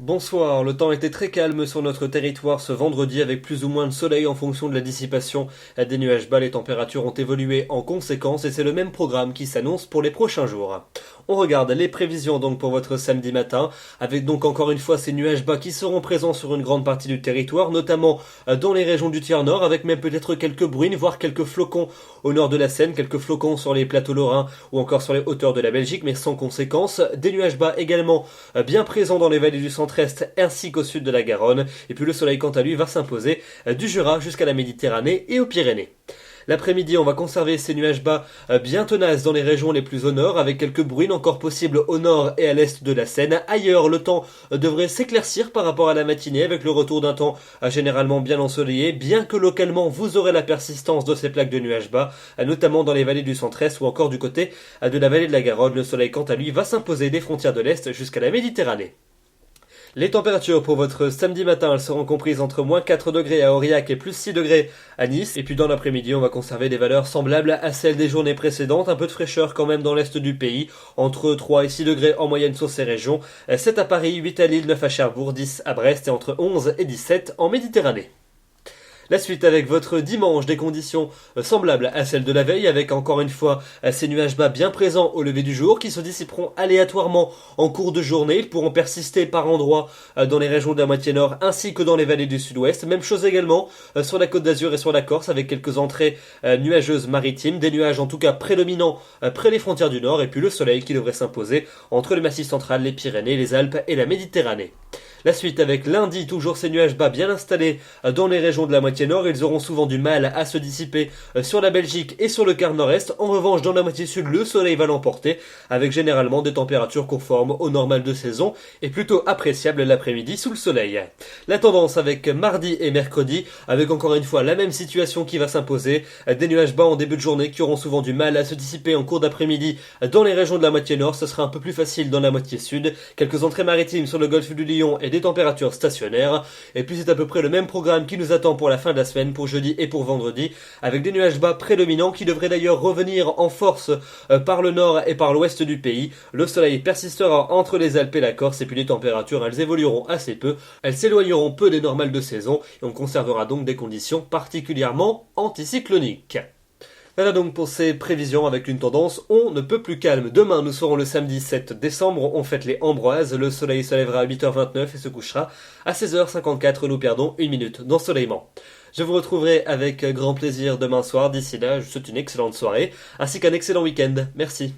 Bonsoir, le temps était très calme sur notre territoire ce vendredi avec plus ou moins de soleil en fonction de la dissipation des nuages bas. Les températures ont évolué en conséquence et c'est le même programme qui s'annonce pour les prochains jours. On regarde les prévisions donc pour votre samedi matin avec donc encore une fois ces nuages bas qui seront présents sur une grande partie du territoire, notamment dans les régions du tiers nord avec même peut-être quelques bruines, voire quelques flocons au nord de la Seine, quelques flocons sur les plateaux lorrains ou encore sur les hauteurs de la Belgique mais sans conséquence. Des nuages bas également bien présents dans les vallées du centre-est ainsi qu'au sud de la Garonne. Et puis le soleil quant à lui va s'imposer du Jura jusqu'à la Méditerranée et aux Pyrénées. L'après-midi, on va conserver ces nuages bas bien tenaces dans les régions les plus au nord, avec quelques bruines encore possibles au nord et à l'est de la Seine. Ailleurs, le temps devrait s'éclaircir par rapport à la matinée, avec le retour d'un temps généralement bien ensoleillé, bien que localement vous aurez la persistance de ces plaques de nuages bas, notamment dans les vallées du centre-est ou encore du côté de la vallée de la Garonne. Le soleil quant à lui va s'imposer des frontières de l'est jusqu'à la Méditerranée. Les températures pour votre samedi matin, elles seront comprises entre moins 4 degrés à Aurillac et plus 6 degrés à Nice. Et puis dans l'après-midi, on va conserver des valeurs semblables à celles des journées précédentes. Un peu de fraîcheur quand même dans l'est du pays, entre 3 et 6 degrés en moyenne sur ces régions. 7 à Paris, 8 à Lille, 9 à Cherbourg, 10 à Brest et entre 11 et 17 en Méditerranée. La suite avec votre dimanche, des conditions semblables à celles de la veille, avec encore une fois ces nuages bas bien présents au lever du jour qui se dissiperont aléatoirement en cours de journée. Ils pourront persister par endroits dans les régions de la moitié nord ainsi que dans les vallées du sud-ouest. Même chose également sur la côte d'Azur et sur la Corse avec quelques entrées nuageuses maritimes, des nuages en tout cas prédominants près des frontières du nord et puis le soleil qui devrait s'imposer entre le massif central, les Pyrénées, les Alpes et la Méditerranée. La suite avec lundi, toujours ces nuages bas bien installés dans les régions de la moitié nord. Ils auront souvent du mal à se dissiper sur la Belgique et sur le quart nord-est. En revanche, dans la moitié sud, le soleil va l'emporter avec généralement des températures conformes au normal de saison et plutôt appréciables l'après-midi sous le soleil. La tendance avec mardi et mercredi, avec encore une fois la même situation qui va s'imposer. Des nuages bas en début de journée qui auront souvent du mal à se dissiper en cours d'après-midi dans les régions de la moitié nord. Ce sera un peu plus facile dans la moitié sud. Quelques entrées maritimes sur le golfe du Lion et des températures stationnaires. Et puis c'est à peu près le même programme qui nous attend pour la fin de la semaine, pour jeudi et pour vendredi, avec des nuages bas prédominants qui devraient d'ailleurs revenir en force par le nord et par l'ouest du pays. Le soleil persistera entre les Alpes et la Corse et puis les températures elles évolueront assez peu. Elles s'éloigneront peu des normales de saison et on conservera donc des conditions particulièrement anticycloniques. Voilà donc pour ces prévisions avec une tendance on ne peut plus calme. Demain nous serons le samedi 7 décembre, on fête les Ambroises, le soleil se lèvera à 8h29 et se couchera à 16h54, nous perdons une minute d'ensoleillement. Je vous retrouverai avec grand plaisir demain soir, d'ici là je vous souhaite une excellente soirée ainsi qu'un excellent week-end. Merci.